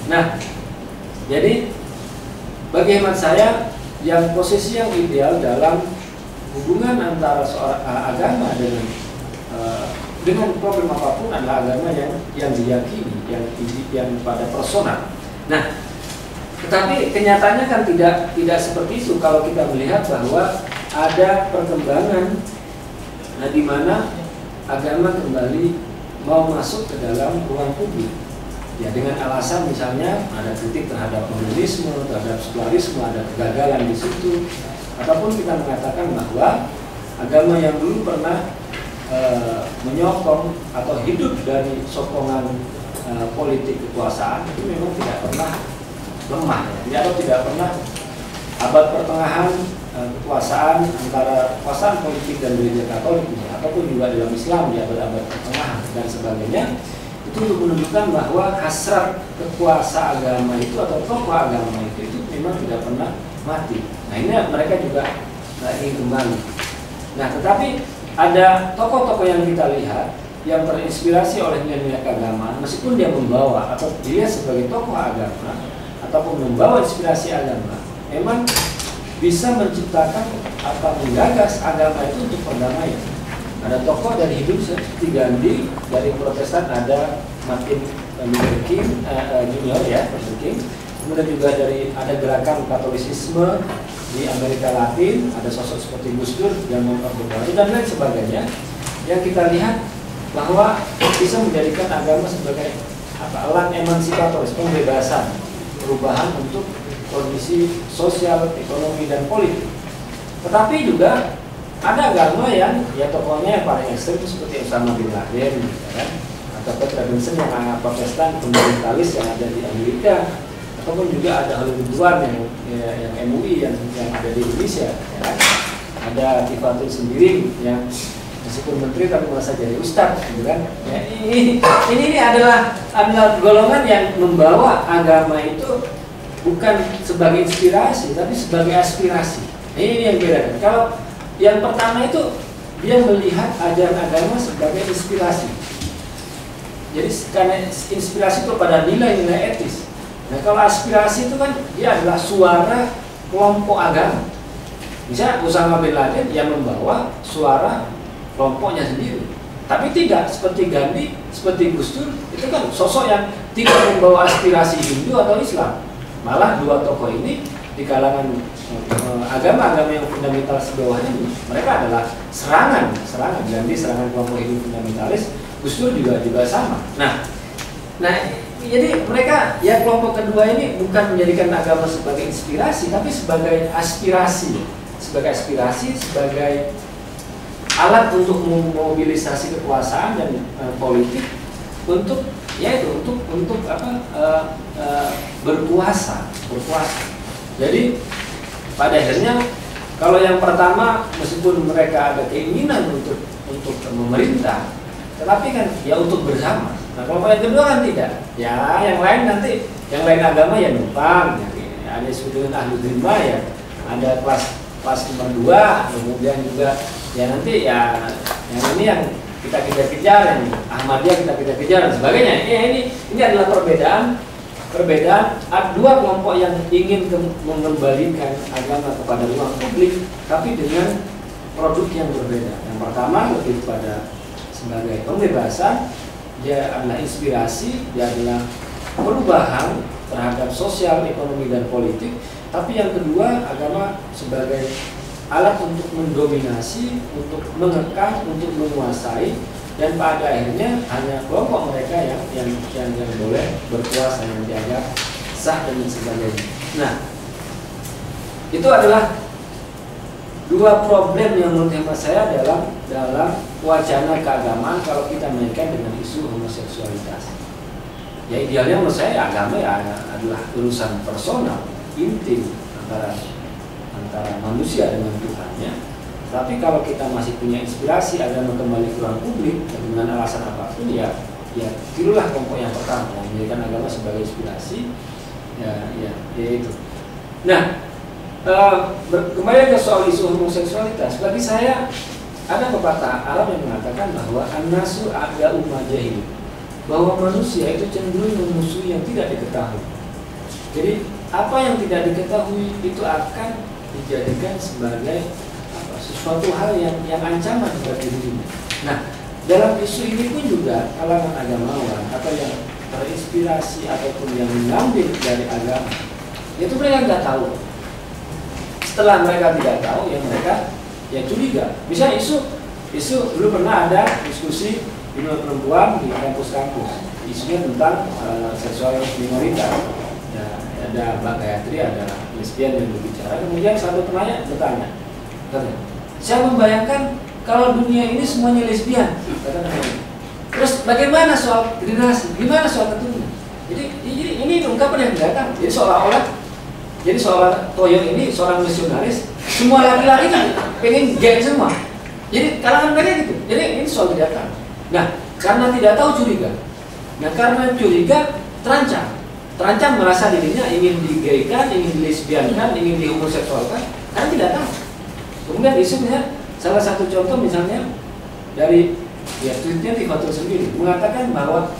Nah, jadi bagi hemat saya, yang posisi yang ideal dalam hubungan antara seorang agama dengan problem apapun adalah agama yang diyakini, yang pada personal. Nah, tetapi kenyataannya kan tidak seperti itu kalau kita melihat bahwa ada perkembangan di mana agama kembali mau masuk ke dalam ruang publik. Ya, dengan alasan misalnya ada kritik terhadap komunisme, terhadap sekularisme, ada kegagalan di situ, ataupun kita mengatakan bahwa agama yang dulu pernah menyokong atau hidup dari sokongan politik kekuasaan itu memang tidak pernah lemah, ya, atau tidak pernah abad pertengahan kekuasaan antara kekuasaan politik dan gereja Katolik, ataupun juga dalam Islam di abad-abad pertengahan dan sebagainya. Itu untuk menunjukkan bahwa hasrat kekuasaan agama itu atau tokoh agama itu memang tidak pernah mati. Nah, ini mereka juga ingin kembali. Nah, tetapi ada tokoh-tokoh yang kita lihat yang terinspirasi oleh nilai-nilai keagamaan, meskipun dia membawa atau dia sebagai tokoh agama ataupun membawa inspirasi agama, memang bisa menciptakan atau menggagas agama itu untuk perdamaian. Ada tokoh dari hidup seperti Gandhi, dari Protestan ada Martin Luther King Junior, ya, Luther King. Kemudian juga ada gerakan Katolisisme di Amerika Latin, ada sosok seperti Gus Dur yang memperbaiki dan lain sebagainya. Yang kita lihat bahwa bisa menjadikan agama sebagai alat emansipatoris, pembebasan, perubahan untuk kondisi sosial, ekonomi dan politik. Tetapi juga ada agama yang tokohnya yang paling ekstrem seperti Osama bin Laden, kan? Atau Petra Benson yang Protestan fundamentalis yang ada di Amerika, ataupun juga ada Halilintar yang MUI yang ada di Indonesia, ya kan? Ada Tifatul sendiri yang meskipun menteri tapi merasa jadi ustadz, gitu kan? Ya, ini adalah golongan yang membawa agama itu bukan sebagai inspirasi tapi sebagai aspirasi. Ini yang beda. Kalau yang pertama itu dia melihat ajaran agama sebagai inspirasi. Jadi karena inspirasi itu pada nilai-nilai etis. Nah, kalau aspirasi itu kan dia adalah suara kelompok agama. Misalnya Osama bin Laden yang membawa suara kelompoknya sendiri. Tapi tidak seperti Gandhi, seperti Gus Dur, itu kan sosok yang tidak membawa aspirasi Hindu atau Islam. Malah dua tokoh ini di kalangan agama-agama yang fundamentalis di bawahnya, mereka adalah serangan. Gandhi serangan kelompok Hindu fundamentalis, Gus Dur juga sama. Nah, jadi mereka ya kelompok kedua ini bukan menjadikan agama sebagai inspirasi, tapi sebagai aspirasi, sebagai alat untuk memobilisasi kekuasaan dan politik untuk berkuasa. Jadi pada akhirnya kalau yang pertama meskipun mereka ada keinginan untuk memerintah, tetapi kan ya untuk bersama. Nah, kalau yang kedua kan tidak. Ya yang lain nanti, yang lain agama ya numpang. Ya, ada disebut dengan ahli dhimma, ya. Ada kelas nomor 2, kemudian juga ya nanti ya yang ini yang kita kejar-kejar, ini Ahmadiyah kita kejar-kejar dan sebagainya. Ini adalah perbedaan dua kelompok yang ingin mengembalikan agama kepada ruang publik, tapi dengan produk yang berbeda. Yang pertama lebih pada sebagai pembebasan, dia adalah inspirasi, dia adalah perubahan terhadap sosial, ekonomi dan politik. Tapi yang kedua, agama sebagai alat untuk mendominasi, untuk mengekang, untuk menguasai, dan pada akhirnya hanya kelompok mereka yang boleh berkuasa, yang dianggap sah dan sebagainya. Nah, itu adalah dua problem yang menurut hemat saya dalam wacana keagamaan kalau kita mengaitkan dengan isu homoseksualitas. Ya idealnya menurut saya agama ya adalah urusan personal, intim antara manusia dengan Tuhannya. Tapi kalau kita masih punya inspirasi agama kembali ke ruang publik dengan alasan apapun, ya tirulah kelompok yang pertama yang menjadikan agama sebagai inspirasi, ya itu. Nah, kembali ke soal isu homoseksualitas, bagi saya ada pepatah Arab yang mengatakan bahwa an-nasu aga'u majahil, bahwa manusia itu cenderung memusuhi yang tidak diketahui. Jadi apa yang tidak diketahui itu akan dijadikan sebagai sesuatu hal yang ancaman bagi dirinya. Nah, dalam isu ini pun juga kalangan agamawan atau yang terinspirasi ataupun yang mengambil dari agama, itu mereka nggak tahu. Setelah mereka tidak tahu, ya mereka ya curiga. Misalnya isu dulu pernah ada diskusi perlindungan perempuan di kampus-kampus, isunya tentang seksual minoritas. Ya, ada Mbak Gayatri, ada lesbian yang berbicara. Kemudian satu penanya bertanya, saya membayangkan kalau dunia ini semuanya lesbian. Terus bagaimana soal generasi? Gimana soal keturunan? Jadi ini ungkapan yang datang. Jadi seolah Toyo ini seorang misionaris, semua laki-laki kan pengen gay semua. Jadi kalangan mereka gitu. Jadi ini soal datang. Nah, karena tidak tahu curiga. Nah, karena curiga terancam merasa dirinya ingin digaykan, ingin dilesbiankan, ingin dihomoseksualkan, karena tidak tahu. Kemudian isunya salah satu contoh misalnya dari tweetnya Tifatul sendiri mengatakan bahwa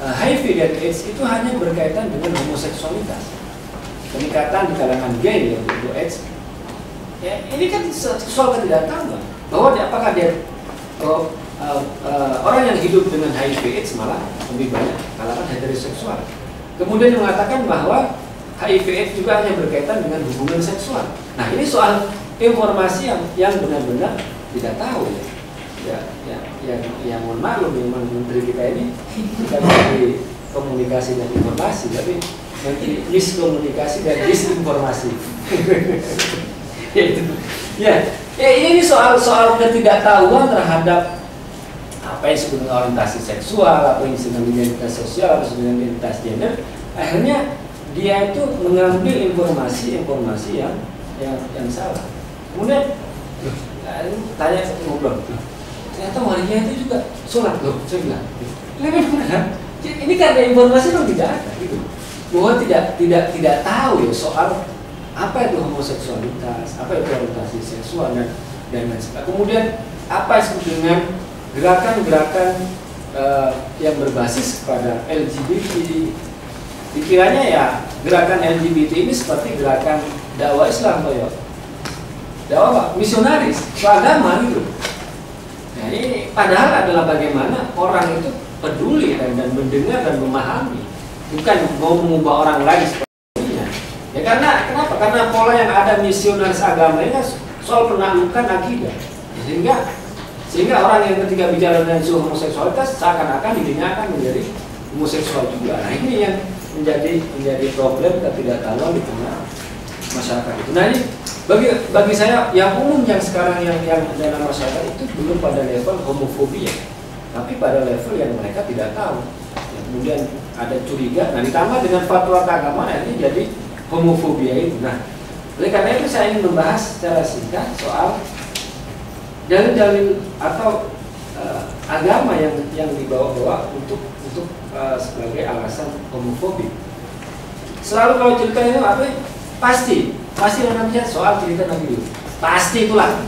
HIV dan AIDS itu hanya berkaitan dengan homoseksualitas, peningkatan di kalangan gay yaitu AIDS. Ya, ini kan soal ketidaktahuan bahwa apakah dia orang yang hidup dengan HIV AIDS malah lebih banyak kalangan heteroseksual. Kemudian mengatakan bahwa HIV AIDS juga hanya berkaitan dengan hubungan seksual. Nah, ini soal informasi yang benar-benar tidak tahu ya mohon maklum, memang menteri kita ini bukan menteri komunikasi dan informasi, tapi menteri miskomunikasi dan disinformasi. Ini soal ketidaktahuan terhadap apa yang disebut dengan orientasi seksual, apa yang disebut dengan identitas sosial, apa yang disebut dengan identitas gender. Akhirnya dia itu mengambil informasi yang salah. Kemudian tanya ngobrol, ternyata walinya itu juga sholat loh. Saya bilang, ini karena informasi yang tidak ada, gitu. Bahwa tidak tahu ya soal apa itu homoseksualitas, apa itu orientasi seksual dan lain sebagainya. Kemudian apa yang disebut dengan gerakan-gerakan yang berbasis kepada LGBT. Dikiranya ya gerakan LGBT ini seperti gerakan dakwah Islam, dakwah misionaris, agama gitu. Nah, ini padahal adalah bagaimana orang itu peduli dan mendengar dan memahami, bukan mau mengubah orang lain sepertinya. Ya kenapa? Karena pola yang ada misionaris agama ini soal penaklukan akidah, sehingga orang yang ketika bicara tentang isu homoseksualitas seakan-akan dirinya akan menjadi homoseksual juga. Nah, ini yang menjadi problem ketidaktahuan di tengah masyarakat itu. Nah, ini bagi saya yang umum yang sekarang yang dalam masyarakat itu belum pada level homofobia, tapi pada level yang mereka tidak tahu. Ya, kemudian ada curiga. Nah, ditambah dengan fatwa keagamaan ini jadi homofobia itu. Nah, oleh karena itu saya ingin membahas secara singkat soal dalil-dalil atau agama yang dibawa-bawa untuk sebagai alasan homofobik. Selalu kalau cerita itu apa? Pasti namanya soal cerita Nabi Lut. Pasti itulah.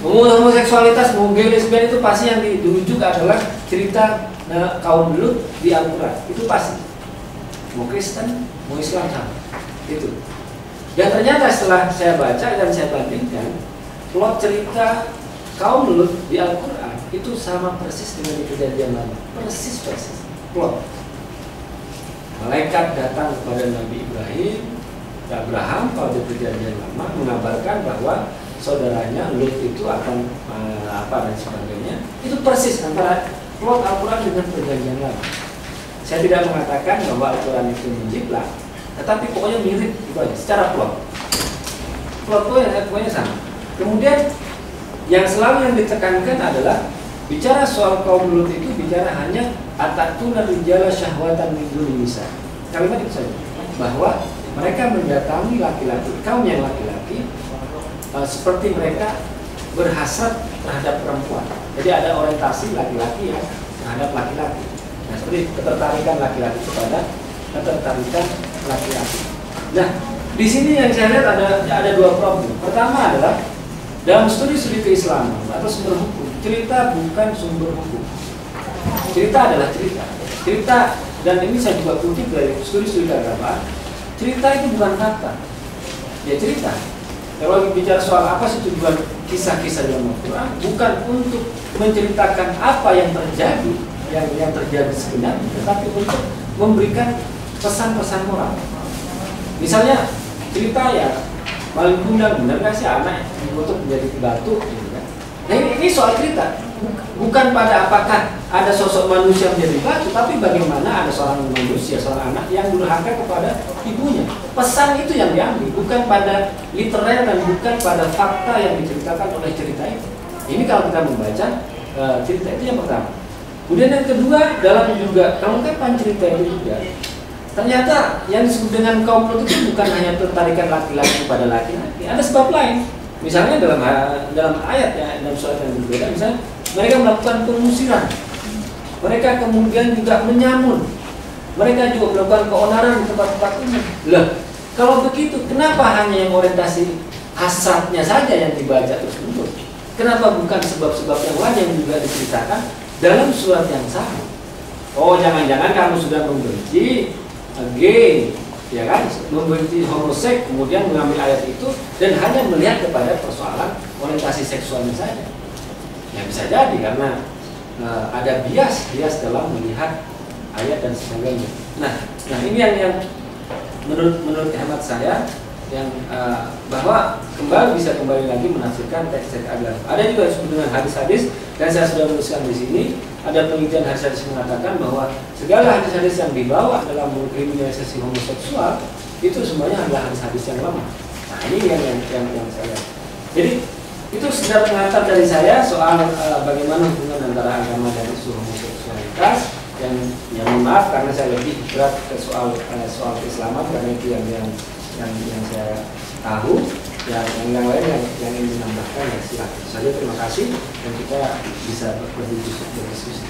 Homoseksualitas, gay, lesbian itu pasti yang dirujuk adalah cerita kaum Lut di Al-Quran. Itu pasti. Mau Kristen, mau Islam sama. Itu. Dan ternyata setelah saya baca dan saya bandingkan, plot cerita kaum Lut di Al-Quran itu sama persis dengan di Perjanjian Lama. Persis. Plot. Malaikat datang kepada Nabi Abraham kalau di Perjanjian Lama mengabarkan bahwa saudaranya Lut itu akan apa dan sebagainya. Itu persis antara plot Al-Quran dengan Perjanjian Lama. Saya tidak mengatakan bahwa Al-Quran itu menjiplak, tetapi pokoknya mirip itu aja secara plot. Pokoknya sama. Kemudian yang selalu yang ditekankan adalah bicara soal kaum Lut itu bicara hanya atatuna rijala syahwatan min dunin nisa. Kalimat itu saja. Bahwa mereka mendatangi laki-laki, kaum yang laki-laki seperti mereka berhasrat terhadap perempuan. Jadi ada orientasi laki-laki yang terhadap laki-laki. Nah, seperti ketertarikan laki-laki kepada ketertarikan laki-laki. Nah, di sini yang saya lihat ada dua problem. Pertama adalah dalam studi keislaman atau sumber hukum, cerita bukan sumber hukum. Cerita adalah cerita. Cerita dan ini saya juga kutip dari studi-studi keagamaan, cerita itu bukan fakta, ya cerita. Kalau bicara soal apa sih tujuan kisah-kisah dalam Al-Quran, bukan untuk menceritakan apa yang terjadi, yang terjadi sebenarnya, tetapi untuk memberikan pesan-pesan moral. Misalnya cerita ya maling kundang, benar nggak sih anak dikutuk menjadi batu, gitu kan? Nah ini soal cerita, bukan pada apakah ada sosok manusia menjadi batu, tapi bagaimana ada seorang manusia, seorang anak yang durhaka kepada ibunya. Pesan itu yang diambil, bukan pada literal dan bukan pada fakta yang diceritakan oleh cerita itu. Ini kalau kita membaca cerita itu yang pertama. Kemudian yang kedua, dalam juga kelengkapan cerita itu juga, ternyata yang disebut dengan kaum Lut itu bukan hanya tertarikan laki-laki kepada laki-laki, ada sebab lain. Misalnya dalam ayat ya, dalam surat yang berbeda, misalnya mereka melakukan pengusiran, mereka kemudian juga menyamun, mereka juga melakukan keonaran di tempat-tempat umum. Lah, kalau begitu, kenapa hanya yang orientasi hasratnya saja yang dibaca terus-menerus? Kenapa bukan sebab-sebab yang lain yang juga diceritakan dalam surat yang sama? Oh, jangan-jangan kamu sudah membenci gay, ya kan, membenci homoseks, kemudian mengambil ayat itu dan hanya melihat kepada persoalan orientasi seksualnya saja. Ya bisa jadi karena ada bias dalam melihat ayat dan sebagainya. Nah ini yang menurut hemat saya yang bahwa bisa kembali lagi menafsirkan teks-teks agama. Ada juga disebut dengan hadis-hadis, dan saya sudah menuliskan di sini. Ada penelitian hadis-hadis mengatakan bahwa segala hadis-hadis yang dibawa dalam mengkriminalisasi homoseksual itu semuanya adalah hadis-hadis yang lemah. Nah ini yang saya. Jadi itu sekedar pengantar dari saya soal bagaimana hubungan antara agama dan isu homoseksualitas. Yang maaf karena saya lebih berat ke soal keislaman, karena itu yang saya tahu. Yang lain yang ingin menambahkan ya silakan saja. Terima kasih dan kita bisa berdiskusi.